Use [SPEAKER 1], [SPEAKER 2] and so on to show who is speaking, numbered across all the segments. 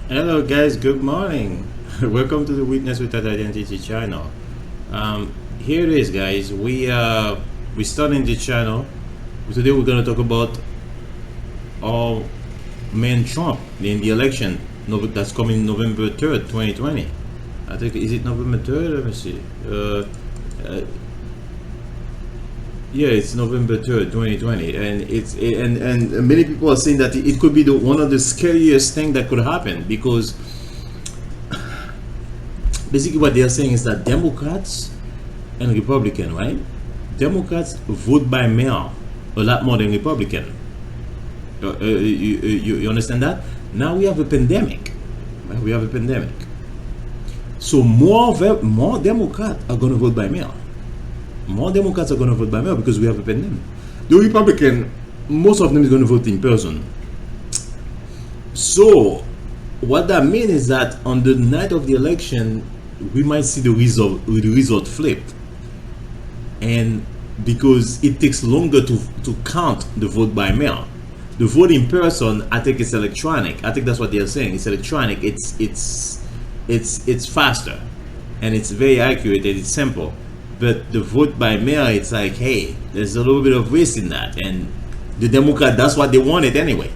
[SPEAKER 1] Hello guys, good morning. Welcome to the Witness Without Identity channel. Here it is, guys. We starting the channel. Today we're gonna talk about our man Trump in the election that's coming November 3rd, 2020. I think, is it November 3rd? Let me see. Yeah, it's November 3rd, 2020, and and many people are saying that it could be one of the scariest thing that could happen, because basically what they're saying is that Democrats and Republican, right? Democrats vote by mail a lot more than Republican. You understand that? Now we have a pandemic. Right? We have a pandemic. So more Democrats are going to vote by mail. More Democrats are going to vote by mail because we have a pandemic. The Republican, most of them is going to vote in person. So what that means is that on the night of the election, we might see the result flipped. And because it takes longer to count the vote by mail. The vote in person, I think it's electronic. I think that's what they're saying. It's electronic. It's faster, and it's very accurate, and it's simple. But the vote by mail, it's like, hey, there's a little bit of risk in that, and the Democrat, that's what they wanted anyway.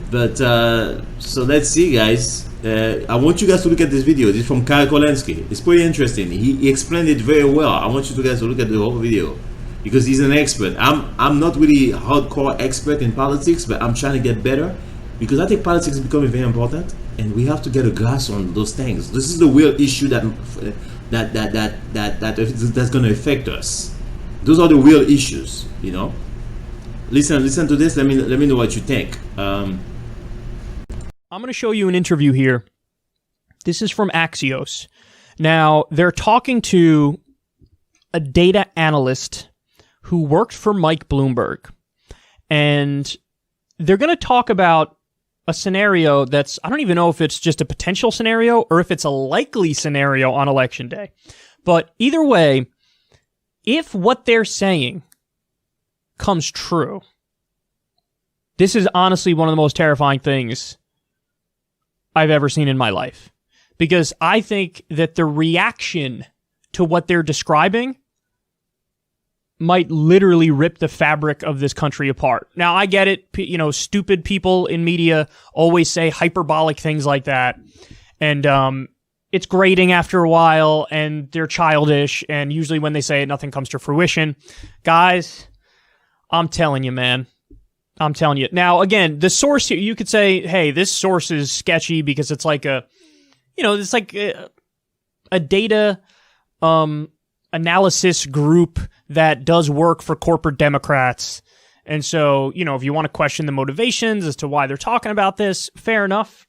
[SPEAKER 1] But so let's see, guys. I want you guys to look at this video. This is from Kyle Kulinski. It's pretty interesting. He explained it very well. I want you guys to look at the whole video because he's an expert. I'm not really a hardcore expert in politics, but I'm trying to get better because I think politics is becoming very important, and we have to get a grasp on those things. This is the real issue that's going to affect us. Those are the real issues, you know. Listen to this. Let me know what you think.
[SPEAKER 2] I'm going to show you an interview here. This is from Axios. Now, they're talking to a data analyst who worked for Mike Bloomberg. And they're going to talk about a scenario that's, I don't even know if it's just a potential scenario or if it's a likely scenario on Election Day. But either way, if what they're saying comes true, this is honestly one of the most terrifying things I've ever seen in my life. Because I think that the reaction to what they're describing might literally rip the fabric of this country apart. Now, I get it. You know, stupid people in media always say hyperbolic things like that. And it's grating after a while, and they're childish. And usually when they say it, nothing comes to fruition. Guys, I'm telling you, man. I'm telling you. Now, again, the source here, you could say, hey, this source is sketchy because it's like it's like a data analysis group that does work for corporate Democrats. And so, if you want to question the motivations as to why they're talking about this, fair enough.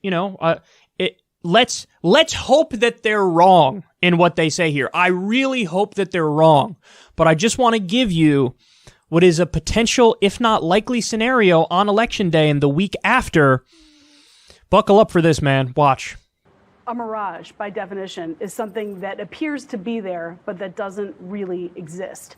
[SPEAKER 2] Let's hope that they're wrong in what they say here. I really hope that they're wrong. But I just want to give you what is a potential, if not likely, scenario on Election Day and the week after. Buckle up for this, man. Watch.
[SPEAKER 3] A mirage, by definition, is something that appears to be there, but that doesn't really exist.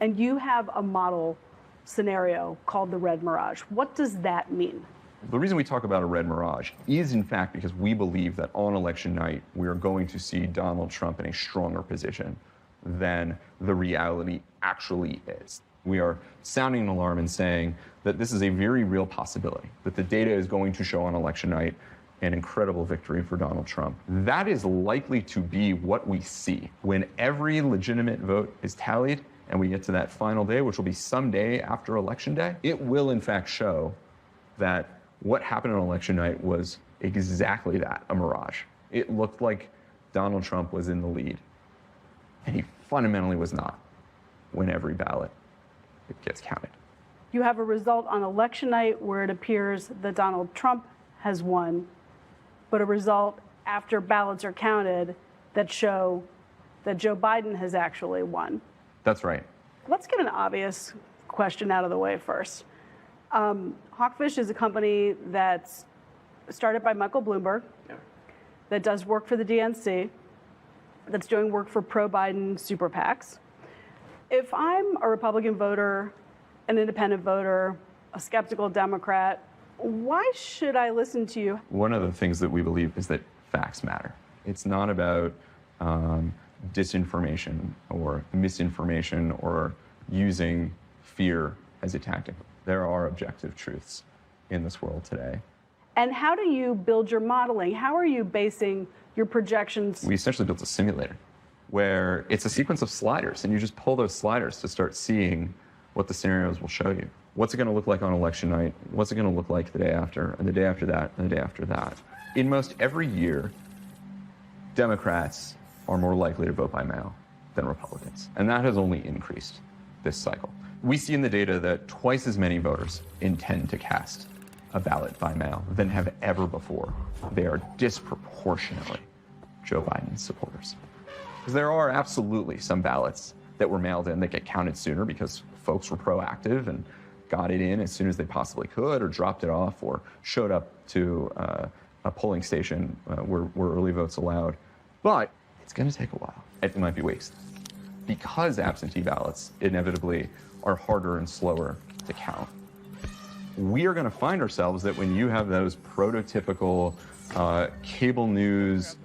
[SPEAKER 3] And you have a model scenario called the red mirage. What does that mean?
[SPEAKER 4] The reason we talk about a red mirage is, in fact, because we believe that on election night, we are going to see Donald Trump in a stronger position than the reality actually is. We are sounding an alarm and saying that this is a very real possibility, that the data is going to show on election night an incredible victory for Donald Trump. That is likely to be what we see when every legitimate vote is tallied and we get to that final day, which will be some day after election day. It will, in fact, show that what happened on election night was exactly that, a mirage. It looked like Donald Trump was in the lead, and he fundamentally was not when every ballot it gets counted.
[SPEAKER 3] You have a result on election night where it appears that Donald Trump has won, but a result after ballots are counted that show that Joe Biden has actually won.
[SPEAKER 4] That's right.
[SPEAKER 3] Let's get an obvious question out of the way first. Hawkfish is a company that's started by Michael Bloomberg, that does work for the DNC, that's doing work for pro-Biden super PACs. If I'm a Republican voter, an independent voter, a skeptical Democrat, Why should I listen to you?
[SPEAKER 4] One of the things that we believe is that facts matter. It's not about disinformation or misinformation or using fear as a tactic. There are objective truths in this world today.
[SPEAKER 3] And how do you build your modeling? How are you basing your projections?
[SPEAKER 4] We essentially built a simulator where it's a sequence of sliders, and you just pull those sliders to start seeing what the scenarios will show you. What's it going to look like on election night? What's it going to look like the day after, and the day after that, and the day after that? In most every year, Democrats are more likely to vote by mail than Republicans, and that has only increased this cycle. We see in the data that twice as many voters intend to cast a ballot by mail than have ever before. They are disproportionately Joe Biden's supporters. Because there are absolutely some ballots that were mailed in that get counted sooner because folks were proactive and got it in as soon as they possibly could, or dropped it off, or showed up to a polling station where early votes allowed. But it's going to take a while. It might be weeks. Because absentee ballots inevitably are harder and slower to count. We are going to find ourselves that when you have those prototypical cable news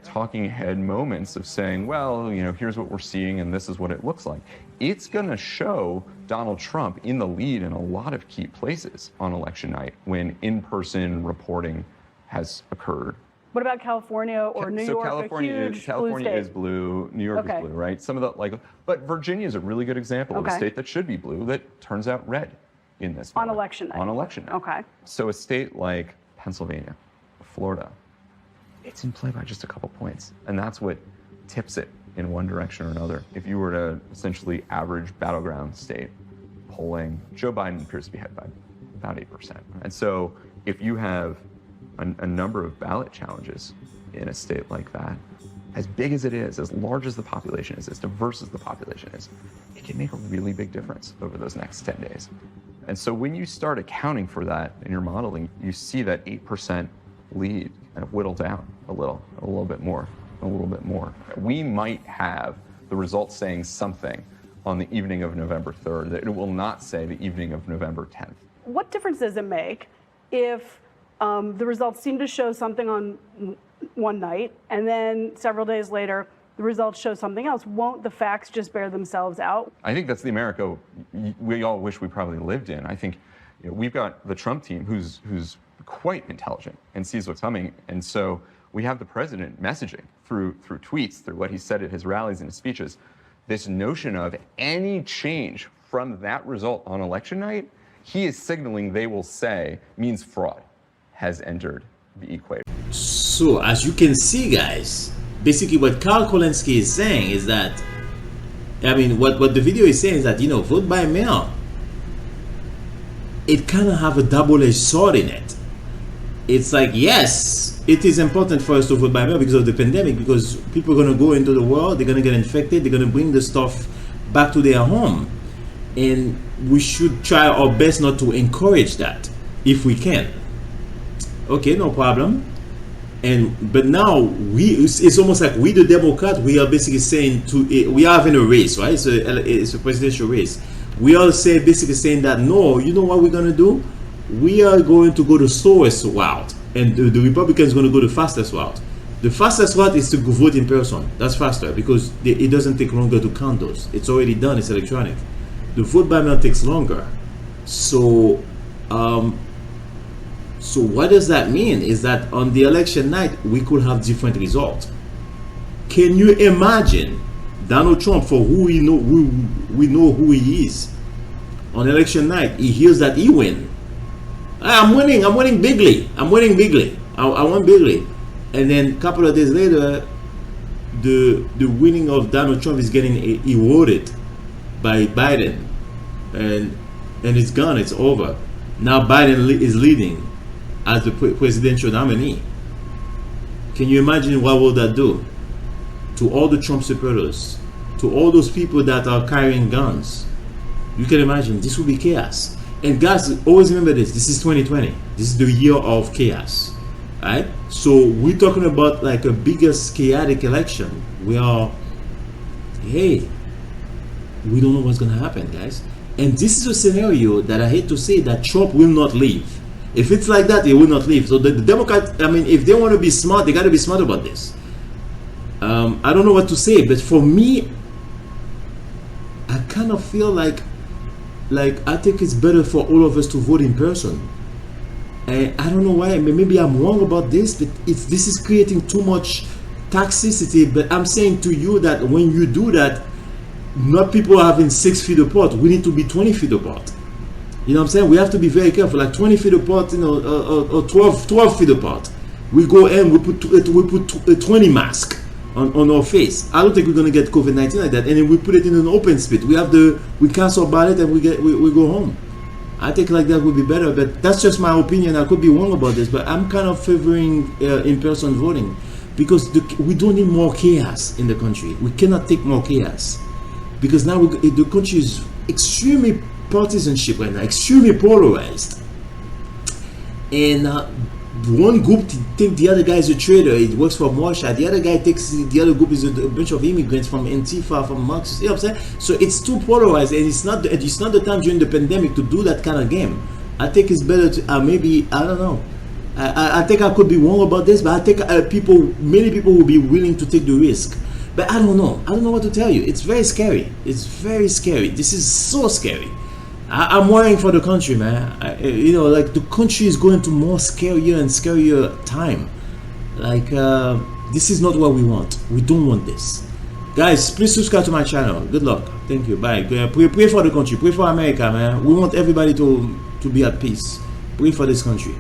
[SPEAKER 4] talking head moments of saying, well, you know, here's what we're seeing and this is what it looks like, it's going to show Donald Trump in the lead in a lot of key places on election night when in-person reporting has occurred.
[SPEAKER 3] What about California or New York?
[SPEAKER 4] California,
[SPEAKER 3] a huge
[SPEAKER 4] California
[SPEAKER 3] blue state.
[SPEAKER 4] is blue. New York is blue, right? Some of the but Virginia is a really good example of a state that should be blue that turns out red in this
[SPEAKER 3] On
[SPEAKER 4] moment.
[SPEAKER 3] election night.
[SPEAKER 4] On election night.
[SPEAKER 3] Okay.
[SPEAKER 4] So a state like Pennsylvania, Florida, it's in play by just a couple points, and that's what tips it in one direction or another. If you were to essentially average battleground state polling, Joe Biden appears to be ahead by about 8%. And so if you have a number of ballot challenges in a state like that, as big as it is, as large as the population is, as diverse as the population is, it can make a really big difference over those next 10 days. And so when you start accounting for that in your modeling, you see that 8% lead kind of whittle down a little bit more, a little bit more. We might have the results saying something on the evening of November 3rd that it will not say the evening of November 10th.
[SPEAKER 3] What difference does it make if the results seem to show something on one night, and then several days later, the results show something else? Won't the facts just bear themselves out?
[SPEAKER 4] I think that's the America we all wish we probably lived in. I think we've got the Trump team who's quite intelligent and sees what's coming, and so we have the president messaging through tweets, through what he said at his rallies and his speeches, this notion of any change from that result on election night, he is signaling they will say means fraud has entered the equation.
[SPEAKER 1] So as you can see, guys, basically what Kyle Kulinski is saying is that, I mean, what the video is saying is that, vote by mail, it kind of have a double-edged sword in it. It's like, yes, it is important for us to vote by mail because of the pandemic, because people are going to go into the world, they're going to get infected, they're going to bring the stuff back to their home. And we should try our best not to encourage that if we can. Okay, no problem. But now it's almost like we, the Democrats, we are basically saying we are having a race, right? It's a presidential race. We are basically saying that, no, you know what we're going to do? We are going to go the slowest route, and the Republicans are going to go the fastest route. The fastest route is to go vote in person. That's faster because it doesn't take longer to count those. It's already done. It's electronic. The vote by mail takes longer. So what does that mean? Is that on the election night we could have different results. Can you imagine Donald Trump, for who we know who he is, on election night he hears that he win. I'm winning bigly. I won bigly. And then a couple of days later, the winning of Donald Trump is getting eroded by Biden, and it's gone. It's over. Now Biden is leading as the presidential nominee. Can you imagine what will that do to all the Trump supporters, to all those people that are carrying guns? You can imagine this will be chaos. And guys, always remember this. This is 2020. This is the year of chaos, right? So we're talking about like a biggest chaotic election. We don't know what's gonna happen, guys. And this is a scenario that I hate to say that Trump will not leave. If it's like that, they will not leave. So the Democrats, I mean, if they want to be smart, they got to be smart about this. I don't know what to say, but for me, I kind of feel like I think it's better for all of us to vote in person. And I don't know why. Maybe I'm wrong about this, but this is creating too much toxicity. But I'm saying to you that when you do that, not people are having 6 feet apart. We need to be 20 feet apart. You know what I'm saying? We have to be very careful. Like 20 feet apart, you know, or 12 feet apart. We go in, we put 20 masks on our face. I don't think we're gonna get COVID-19 like that. And then we put it in an open space. We cancel ballot and we go home. I think like that would be better. But that's just my opinion. I could be wrong about this, but I'm kind of favoring in-person voting because we don't need more chaos in the country. We cannot take more chaos because now the country is extremely partisanship right now, extremely polarized, and one group think the other guy is a traitor. It works for Russia. The other guy thinks the other group is a bunch of immigrants from Antifa, from Marxist. You know what I'm saying? So it's too polarized, and it's not the time during the pandemic to do that kind of game. I think it's better to maybe, I don't know. I think I could be wrong about this, but I think many people will be willing to take the risk. But I don't know. I don't know what to tell you. It's very scary. It's very scary. This is so scary. I'm worrying for the country, man. You know, like the country is going to more scarier and scarier time. Like this is not what we want. We don't want this. Guys, please subscribe to my channel. Good luck. Thank you. Bye. Pray for the country. Pray for America, man. We want everybody to be at peace. Pray for this country.